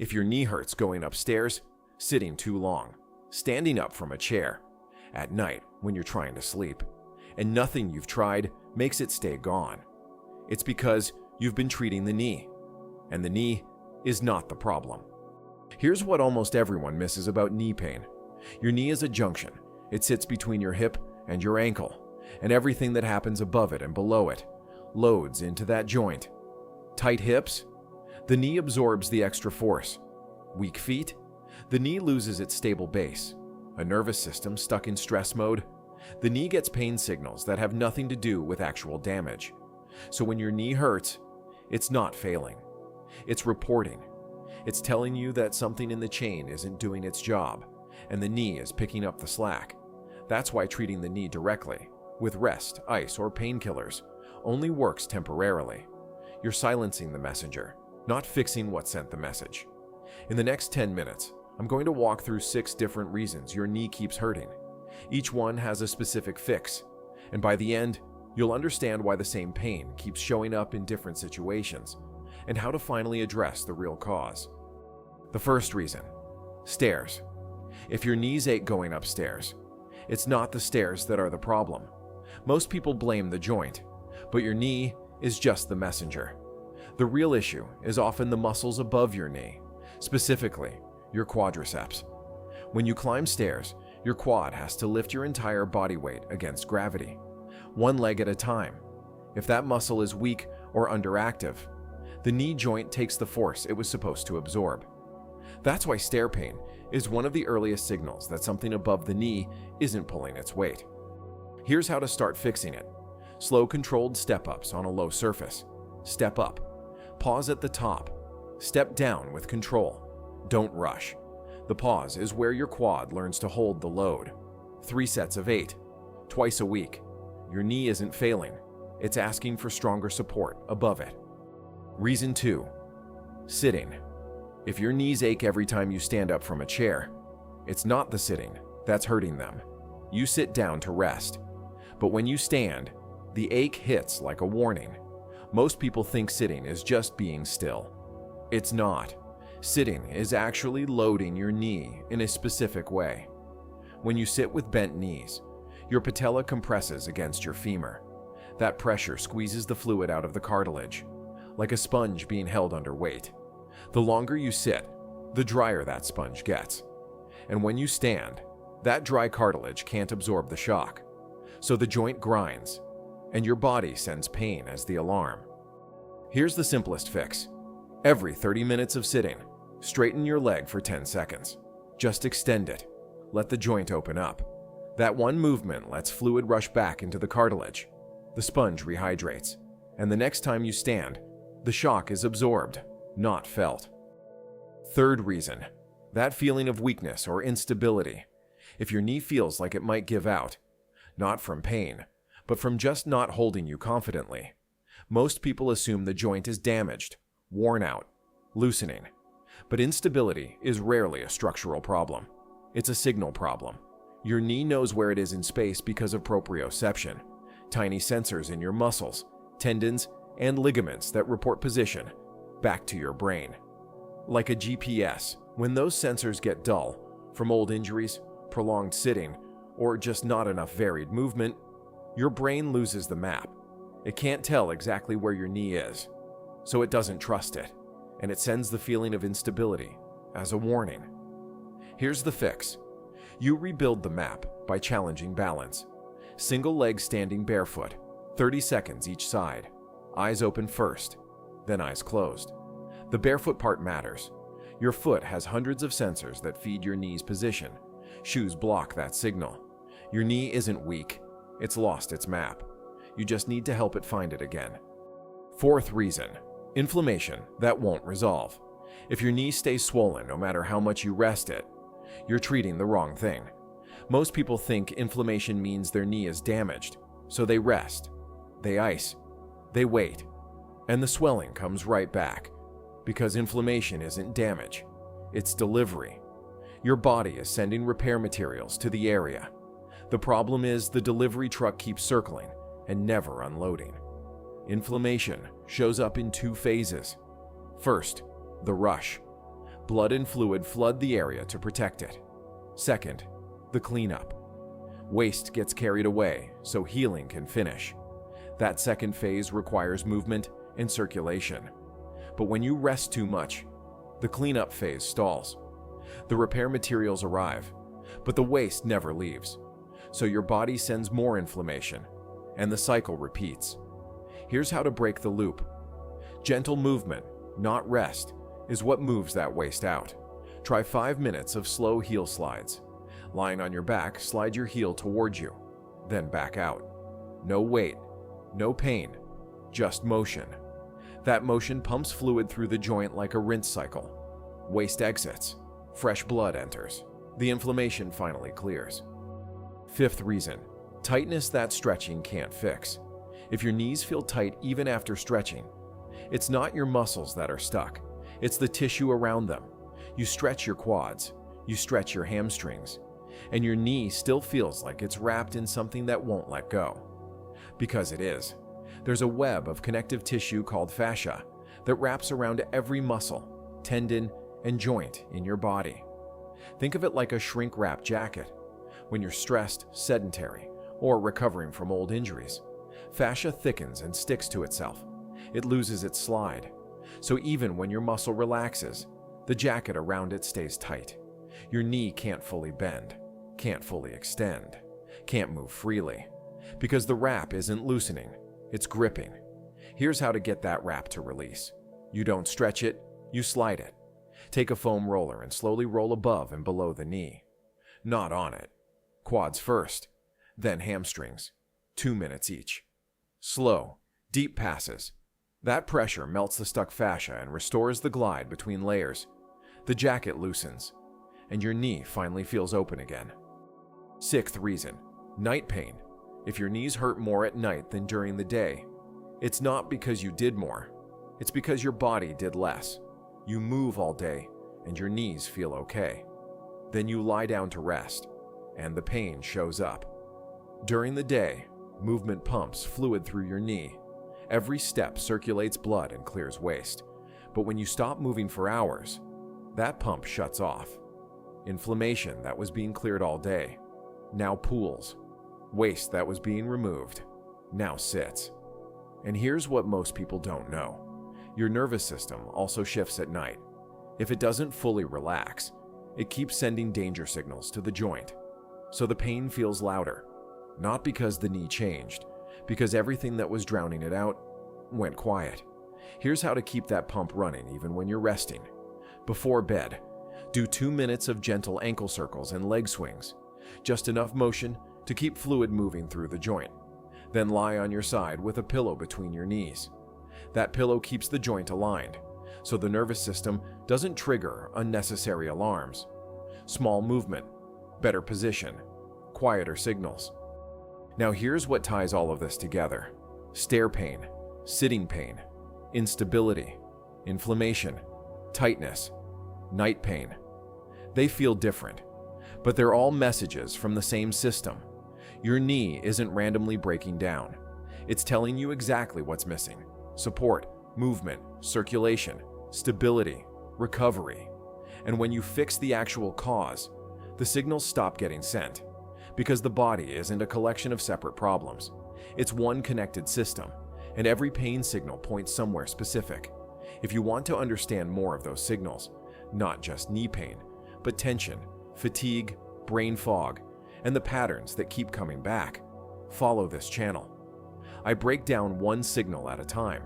If your knee hurts going upstairs, sitting too long, standing up from a chair, at night when you're trying to sleep, and nothing you've tried makes it stay gone, it's because you've been treating the knee, and the knee is not the problem. Here's what almost everyone misses about knee pain. Your knee is a junction. It sits between your hip and your ankle, and everything that happens above it and below it loads into that joint. Tight hips? The knee absorbs the extra force. Weak feet? The knee loses its stable base. A nervous system stuck in stress mode? The knee gets pain signals that have nothing to do with actual damage. So when your knee hurts, it's not failing. It's reporting. It's telling you that something in the chain isn't doing its job, and the knee is picking up the slack. That's why treating the knee directly, with rest, ice, or painkillers, only works temporarily. You're silencing the messenger, not fixing what sent the message. In the next 10 minutes, I'm going to walk through 6 different reasons your knee keeps hurting. Each one has a specific fix, and by the end, you'll understand why the same pain keeps showing up in different situations, and how to finally address the real cause. The first reason: stairs. If your knees ache going upstairs, it's not the stairs that are the problem. Most people blame the joint, but your knee is just the messenger. The real issue is often the muscles above your knee, specifically your quadriceps. When you climb stairs, your quad has to lift your entire body weight against gravity, one leg at a time. If that muscle is weak or underactive, the knee joint takes the force it was supposed to absorb. That's why stair pain is one of the earliest signals that something above the knee isn't pulling its weight. Here's how to start fixing it. Slow, controlled step-ups on a low surface. Step up. Pause at the top. Step down with control. Don't rush. The pause is where your quad learns to hold the load. 3 sets of 8, twice a week. Your knee isn't failing. It's asking for stronger support above it. Reason 2: sitting. If your knees ache every time you stand up from a chair, it's not the sitting that's hurting them. You sit down to rest. But when you stand, the ache hits like a warning. Most people think sitting is just being still. It's not. Sitting is actually loading your knee in a specific way. When you sit with bent knees, your patella compresses against your femur. That pressure squeezes the fluid out of the cartilage, like a sponge being held under weight. The longer you sit, the drier that sponge gets. And when you stand, that dry cartilage can't absorb the shock. So the joint grinds, and your body sends pain as the alarm. Here's the simplest fix. Every 30 minutes of sitting, straighten your leg for 10 seconds. Just extend it. Let the joint open up. That one movement lets fluid rush back into the cartilage. The sponge rehydrates, and the next time you stand, the shock is absorbed, not felt. Third reason: that feeling of weakness or instability. If your knee feels like it might give out, not from pain, but from just not holding you confidently, most people assume the joint is damaged, worn out, loosening. But instability is rarely a structural problem. It's a signal problem. Your knee knows where it is in space because of proprioception, tiny sensors in your muscles, tendons, and ligaments that report position back to your brain. Like a GPS, when those sensors get dull from old injuries, prolonged sitting, or just not enough varied movement, your brain loses the map. It can't tell exactly where your knee is, so it doesn't trust it, and it sends the feeling of instability as a warning. Here's the fix. You rebuild the map by challenging balance. Single leg standing barefoot, 30 seconds each side. Eyes open first, then eyes closed. The barefoot part matters. Your foot has hundreds of sensors that feed your knee's position. Shoes block that signal. Your knee isn't weak. It's lost its map. You just need to help it find it again. Fourth reason: inflammation that won't resolve. If your knee stays swollen no matter how much you rest it, you're treating the wrong thing. Most people think inflammation means their knee is damaged, so they rest, they ice, they wait, and the swelling comes right back. Because inflammation isn't damage, it's delivery. Your body is sending repair materials to the area. The problem is the delivery truck keeps circling and never unloading. Inflammation shows up in 2 phases. First, the rush. Blood and fluid flood the area to protect it. Second, the cleanup. Waste gets carried away so healing can finish. That second phase requires movement and circulation. But when you rest too much, the cleanup phase stalls. The repair materials arrive, but the waste never leaves. So your body sends more inflammation, and the cycle repeats. Here's how to break the loop. Gentle movement, not rest, is what moves that waste out. Try 5 minutes of slow heel slides. Lying on your back, slide your heel towards you, then back out. No weight, no pain, just motion. That motion pumps fluid through the joint like a rinse cycle. Waste exits, fresh blood enters. The inflammation finally clears. Fifth reason, tightness that stretching can't fix. If your knees feel tight even after stretching, it's not your muscles that are stuck. It's the tissue around them. You stretch your quads, you stretch your hamstrings, and your knee still feels like it's wrapped in something that won't let go. Because it is. There's a web of connective tissue called fascia that wraps around every muscle, tendon, and joint in your body. Think of it like a shrink-wrap jacket. When you're stressed, sedentary, or recovering from old injuries, fascia thickens and sticks to itself. It loses its slide. So even when your muscle relaxes, the jacket around it stays tight. Your knee can't fully bend, can't fully extend, can't move freely, because the wrap isn't loosening, it's gripping. Here's how to get that wrap to release. You don't stretch it, you slide it. Take a foam roller and slowly roll above and below the knee. Not on it. Quads first, then hamstrings. 2 minutes each. Slow, deep passes. That pressure melts the stuck fascia and restores the glide between layers. The jacket loosens, and your knee finally feels open again. Sixth reason, night pain. If your knees hurt more at night than during the day, it's not because you did more. It's because your body did less. You move all day, and your knees feel okay. Then you lie down to rest, and the pain shows up. During the day, movement pumps fluid through your knee. Every step circulates blood and clears waste. But when you stop moving for hours, that pump shuts off. Inflammation that was being cleared all day now pools. Waste that was being removed now sits. And here's what most people don't know. Your nervous system also shifts at night. If it doesn't fully relax, it keeps sending danger signals to the joint. So the pain feels louder. Not because the knee changed, because everything that was drowning it out went quiet. Here's how to keep that pump running even when you're resting. Before bed, do 2 minutes of gentle ankle circles and leg swings. Just enough motion to keep fluid moving through the joint. Then lie on your side with a pillow between your knees. That pillow keeps the joint aligned, so the nervous system doesn't trigger unnecessary alarms. Small movement, better position, quieter signals. Now here's what ties all of this together. Stair pain, sitting pain, instability, inflammation, tightness, night pain. They feel different, but they're all messages from the same system. Your knee isn't randomly breaking down. It's telling you exactly what's missing. Support, movement, circulation, stability, recovery. And when you fix the actual cause, the signals stop getting sent. Because the body isn't a collection of separate problems. It's one connected system, and every pain signal points somewhere specific. If you want to understand more of those signals, not just knee pain, but tension, fatigue, brain fog, and the patterns that keep coming back, follow this channel. I break down one signal at a time,